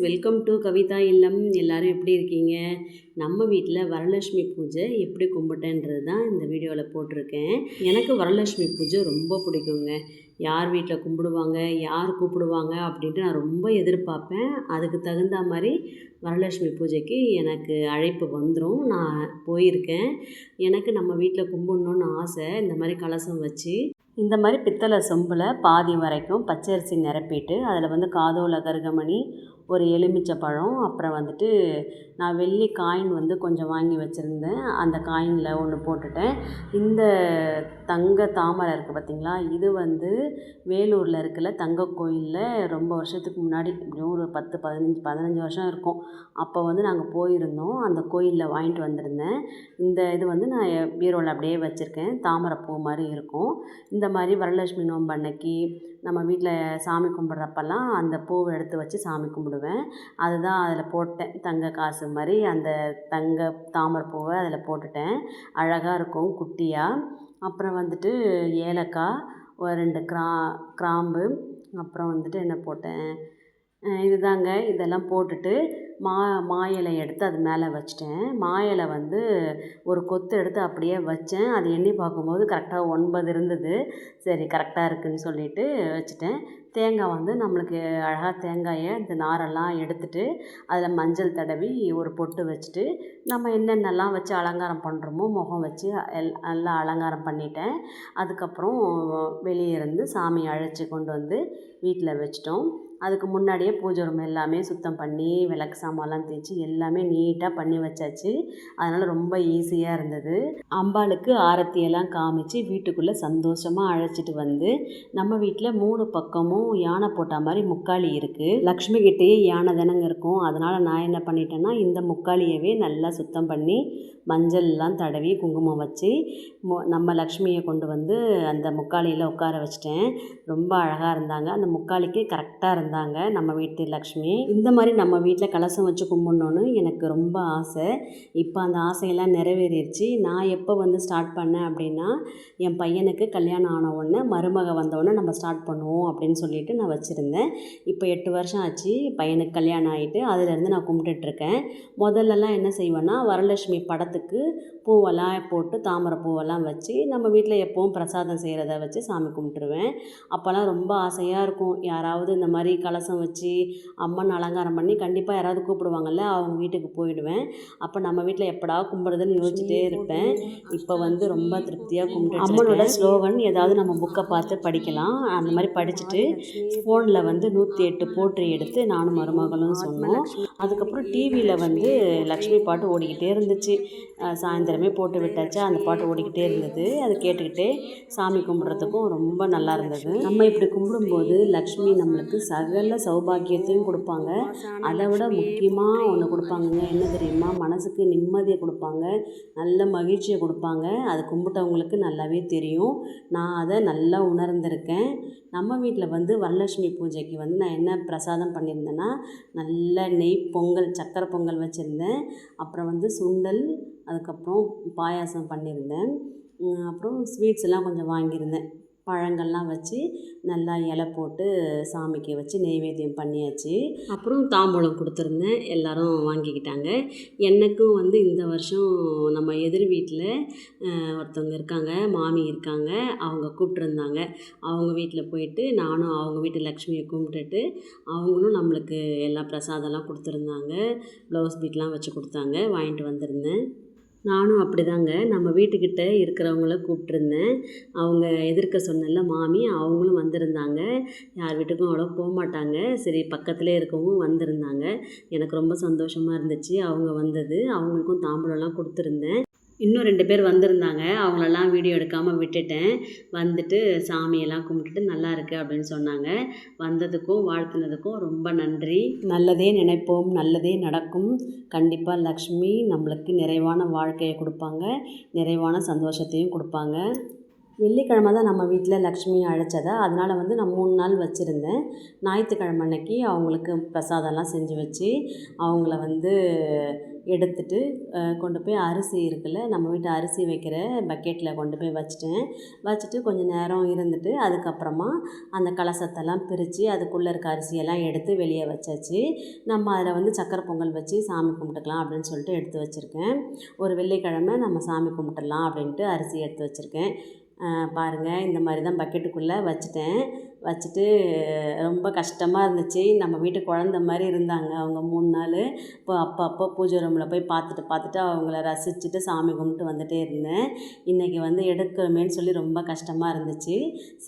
Welcome to Kavitha இல்லம். எல்லாரும் எப்படி இருக்கீங்க? நம்ம வீட்டில் வரலட்சுமி பூஜை எப்படி கும்பிட்டேன்றது தான் இந்த வீடியோவில் போட்டிருக்கேன். எனக்கு வரலட்சுமி பூஜை ரொம்ப பிடிக்குங்க. யார் வீட்டில் கும்பிடுவாங்க, யார் கூப்பிடுவாங்க அப்படின்ட்டு நான் ரொம்ப எதிர்பார்ப்பேன். அதுக்கு தகுந்த மாதிரி வரலட்சுமி பூஜைக்கு எனக்கு அழைப்பு வந்துடும். நான் போயிருக்கேன். எனக்கு நம்ம வீட்டில் கும்பிடணுன்னு ஆசை. இந்த மாதிரி கலசம் வச்சு இந்த மாதிரி பித்தளை சொம்பில் பாதி வரைக்கும் பச்சரிசி நிரப்பிட்டு அதில் காதோல கருகமணி, ஒரு எலுமிச்சை பழம், அப்புறம் நான் வெள்ளி காயின் கொஞ்சம் வாங்கி வச்சுருந்தேன். அந்த காயினில் ஒன்று போட்டுட்டேன். இந்த தங்க தாமரை இருக்குது பார்த்திங்களா, இது வேலூரில் இருக்குல்ல தங்க கோயிலில் ரொம்ப வருஷத்துக்கு முன்னாடி, எப்படியும் ஒரு 10-15 வருஷம் இருக்கும். அப்போ நாங்கள் போயிருந்தோம். அந்த கோயிலில் வாங்கிட்டு வந்திருந்தேன். இந்த இது நான் பீரோவில் அப்படியே வச்சுருக்கேன். தாமரை பூ மாதிரி இருக்கும். இந்த மாதிரி வரலட்சுமி நோன்பு அன்னைக்கு நம்ம வீட்டில் சாமி கும்பிட்றப்பெல்லாம் அந்த பூவை எடுத்து வச்சு சாமி கும்பிடுவேன். அதுதான் அதில் போட்டேன். தங்க காசு மாதிரி அந்த தங்க தாமரை பூவை அதில் போட்டுட்டேன். அழகாக இருக்கும் குட்டியாக. அப்புறம் ஏலக்காய், ஒரு 2 கிராம்பு, அப்புறம் என்ன போட்டேன், இதுதாங்க. இதெல்லாம் போட்டுட்டு மா இலை எடுத்து அது மேலே வச்சிட்டேன். மா இலை ஒரு கொத்து எடுத்து அப்படியே வச்சேன். அது எண்ணி பார்க்கும்போது கரெக்டாக 9 இருந்தது. சரி கரெக்டாக இருக்குதுன்னு சொல்லிவிட்டு வச்சுட்டேன். தேங்காய் நம்மளுக்கு அழகாக தேங்காயை இந்த நாரெல்லாம் எடுத்துட்டு அதில் மஞ்சள் தடவி ஒரு பொட்டு வச்சுட்டு நம்ம என்னென்னலாம் வச்சு அலங்காரம் பண்ணுறோமோ முகம் வச்சு நல்லா அலங்காரம் பண்ணிட்டேன். அதுக்கப்புறம் வெளியே இருந்து சாமி அழைச்சி கொண்டு வீட்டில் வச்சிட்டோம். அதுக்கு முன்னாடியே பூஜை ரூம் எல்லாமே சுத்தம் பண்ணி விளக்கு சாமான்லாம் தேய்ச்சி எல்லாமே நீட்டாக பண்ணி வச்சாச்சு. அதனால் ரொம்ப ஈஸியாக இருந்தது. அம்பாளுக்கு ஆரத்தியெல்லாம் காமிச்சு வீட்டுக்குள்ளே சந்தோஷமாக அழைச்சிட்டு நம்ம வீட்டில் 3 பக்கமும் யானை போட்ட மாதிரி முக்காளி இருக்குது. லக்ஷ்மி கிட்டேயே யானை தானங்க இருக்கும். அதனால் நான் என்ன பண்ணிட்டேன்னா இந்த முக்காளியவே நல்லா சுத்தம் பண்ணி மஞ்சள்லாம் தடவி குங்குமம் வச்சு நம்ம லக்ஷ்மியை கொண்டு அந்த முக்காளியில் உட்கார வச்சிட்டேன். ரொம்ப அழகாக இருந்தாங்க. அந்த முக்காளிக்கு கரெக்டாக இருந்தாங்க நம்ம வீட்டு லக்ஷ்மி. இந்த மாதிரி நம்ம வீட்டில் கலசம் வச்சு கும்பிடணுன்னு எனக்கு ரொம்ப ஆசை. இப்போ அந்த ஆசையெல்லாம் நிறைவேறிடுச்சு. நான் எப்போ ஸ்டார்ட் பண்ணேன் அப்படின்னா, என் பையனுக்கு கல்யாணம் ஆன உடனே மருமக வந்தோடனே நம்ம ஸ்டார்ட் பண்ணுவோம் அப்படின்னு சொல்லிட்டு நான் வச்சுருந்தேன். இப்போ 8 வருஷம் ஆச்சு பையனுக்கு கல்யாணம் ஆகிட்டு. அதிலேருந்து நான் கும்பிட்டுட்ருக்கேன். முதல்லலாம் என்ன செய்வேன்னா, வரலட்சுமி படத்துக்கு பூவெல்லாம் போட்டு தாமரை பூவெல்லாம் வச்சு நம்ம வீட்டில் எப்போவும் பிரசாதம் செய்கிறத வச்சு சாமி கும்பிட்டுருவேன். அப்போல்லாம் ரொம்ப ஆசையாக இருக்கும். யாராவது இந்த மாதிரி கலசம் வச்சு அம்மன் அலங்காரம் பண்ணி கண்டிப்பாக யாராவது கூப்பிடுவாங்கள்ல, அவங்க வீட்டுக்கு போயிடுவேன். அப்போ நம்ம வீட்டில் எப்படா கும்பிடுறதுன்னு யோசிச்சுட்டே இருப்பேன். இப்போ ரொம்ப திருப்தியாக கும்பிட்டு அம்மனோட ஸ்லோகன் ஏதாவது நம்ம புக்கை பார்த்து படிக்கலாம். அந்த மாதிரி படிச்சுட்டு ஃபோனில் 108 போற்றி எடுத்து நானும் மருமகளும் சொன்னோம். அதுக்கப்புறம் டிவியில் லக்ஷ்மி பாட்டு ஓடிக்கிட்டே இருந்துச்சு. சாயந்தரமே போட்டு விட்டாச்சு. அந்த பாட்டு ஓடிக்கிட்டே இருந்தது. அது கேட்டுக்கிட்டே சாமி கும்பிட்றதுக்கும் ரொம்ப நல்லா இருந்தது. நம்ம இப்படி கும்பிடும்போது லக்ஷ்மி நம்மளுக்கு சகல சௌபாக்கியத்தையும் கொடுப்பாங்க. அதை விட முக்கியமாக ஒன்று கொடுப்பாங்கங்க. என்ன தெரியுமா? மனசுக்கு நிம்மதியை கொடுப்பாங்க, நல்ல மகிழ்ச்சியை கொடுப்பாங்க. அது கும்பிட்டவங்களுக்கு நல்லாவே தெரியும். நான் அதை நல்லா உணர்ந்திருக்கேன். நம்ம வீட்டில் வரலட்சுமி பூஜைக்கு நான் என்ன பிரசாதம் பண்ணியிருந்தேன்னா, நல்ல நெய் பொங்கல், சக்கரை பொங்கல் வச்சுருந்தேன். அப்புறம் சுண்டல், அதுக்கப்புறம் பாயாசம் பண்ணியிருந்தேன். அப்புறம் ஸ்வீட்ஸ் எல்லாம் கொஞ்சம் வாங்கியிருந்தேன். பழங்கள்லாம் வச்சு நல்லா இலை போட்டு சாமிக்கு வச்சு நெய்வேத்தியம் பண்ணியாச்சு. அப்புறம் தாம்பூலம் கொடுத்துருந்தேன். எல்லோரும் வாங்கிக்கிட்டாங்க. எனக்கும் இந்த வருஷம் நம்ம எதிர் வீட்டில் ஒருத்தவங்க இருக்காங்க, மாமி இருக்காங்க. அவங்க கூப்பிட்ருந்தாங்க. அவங்க வீட்டில் போயிட்டு நானும் அவங்க வீட்டு லக்ஷ்மியை கும்பிட்டுட்டு அவங்களும் நம்மளுக்கு எல்லா பிரசாதம்லாம் கொடுத்துருந்தாங்க. ப்ளவுஸ் பீட்லாம் வச்சு கொடுத்தாங்க. வாங்கிட்டு வந்திருந்தேன். நானும் அப்படிதாங்க நம்ம வீட்டுக்கிட்ட இருக்கிறவங்கள கூப்பிட்ருந்தேன். அவங்க எதிர்க்க சொன்னல மாமி, அவங்களும் வந்திருந்தாங்க. யார் வீட்டுக்கும் அவ்வளோ போகமாட்டாங்க. சரி பக்கத்துலேயே இருக்கவும் வந்திருந்தாங்க. எனக்கு ரொம்ப சந்தோஷமாக இருந்துச்சு அவங்க வந்தது. அவங்களுக்கும் தாம்பூலம்லாம் கொடுத்துருந்தேன். இன்னும் 2 பேர் வந்திருந்தாங்க. அவங்களெல்லாம் வீடியோ எடுக்காமல் விட்டுட்டேன். சாமியெல்லாம் கும்பிட்டுட்டு நல்லா இருக்குது அப்படின்னு சொன்னாங்க. வந்ததுக்கும் வாழ்த்துனதுக்கும் ரொம்ப நன்றி. நல்லதே நினைப்போம், நல்லதே நடக்கும். கண்டிப்பாக லக்ஷ்மி நம்மளுக்கு நிறைவான வாழ்க்கையை கொடுப்பாங்க, நிறைவான சந்தோஷத்தையும் கொடுப்பாங்க. வெள்ளிக்கிழமை தான் நம்ம வீட்டில் லக்ஷ்மி அழைச்சதா, அதனால் வந்து நான் 3 நாள் வச்சுருந்தேன். ஞாயிற்றுக்கிழமை அன்னைக்கு அவங்களுக்கு பிரசாதம்லாம் செஞ்சு வச்சு அவங்கள வந்து எடுத்துட்டு கொண்டு போய் அரிசி இருக்குல்ல, நம்ம வீட்டு அரிசி வைக்கிற பக்கெட்டில் கொண்டு போய் வச்சுட்டேன். வச்சுட்டு கொஞ்சம் நேரம் இருந்துட்டு அதுக்கப்புறமா அந்த கலசத்தெல்லாம் பிரித்து அதுக்குள்ளே இருக்க அரிசியெல்லாம் எடுத்து வெளியே வச்சாச்சு. நம்ம அதில் வந்து சக்கரை பொங்கல் வச்சு சாமி கும்பிட்டுக்கலாம் அப்படின்னு சொல்லிட்டு எடுத்து வச்சுருக்கேன். ஒரு வெள்ளிக்கிழமை நம்ம சாமி கும்பிட்டுடலாம் அப்படின்ட்டு அரிசி எடுத்து வச்சுருக்கேன். பாருங்கள், இந்த மாதிரி தான் பக்கெட்டுக்குள்ளே வச்சுட்டேன். வச்சுட்டு ரொம்ப கஷ்டமாக இருந்துச்சு. நம்ம வீட்டு குழந்த மாதிரி இருந்தாங்க அவங்க 3 நாள். இப்போ அப்பப்போ பூஜை ரூமில் போய் பார்த்துட்டு அவங்கள ரசிச்சுட்டு சாமி கும்பிட்டு வந்துகிட்டே இருந்தேன். இன்றைக்கி வந்து எடுக்கிறோமேன்னு சொல்லி ரொம்ப கஷ்டமாக இருந்துச்சு.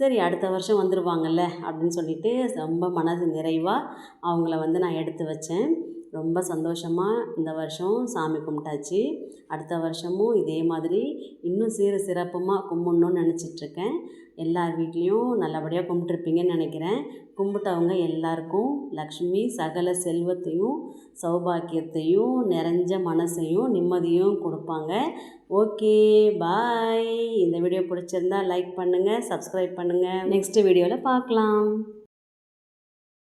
சரி, அடுத்த வருஷம் வந்துடுவாங்கல்ல அப்படின்னு சொல்லிட்டு ரொம்ப மனது நிறைவாக அவங்கள வந்து நான் எடுத்து வச்சேன். ரொம்ப சந்தோஷமாக இந்த வருஷம் சாமி கும்பிட்டாச்சு. அடுத்த வருஷமும் இதே மாதிரி இன்னும் சிறப்புமாக கும்பிட்ணுன்னு நினச்சிட்ருக்கேன். எல்லார் வீட்லேயும் நல்லபடியாக கும்பிட்ருப்பீங்கன்னு நினைக்கிறேன். கும்பிட்டவங்க எல்லாருக்கும் லக்ஷ்மி சகல செல்வத்தையும் சௌபாக்கியத்தையும் நிறைஞ்ச மனசையும் நிம்மதியும் கொடுப்பாங்க. ஓகே, பாய். இந்த வீடியோ பிடிச்சிருந்தா லைக் பண்ணுங்கள், சப்ஸ்கிரைப் பண்ணுங்கள். நெக்ஸ்ட் வீடியோவில் பார்க்கலாம்.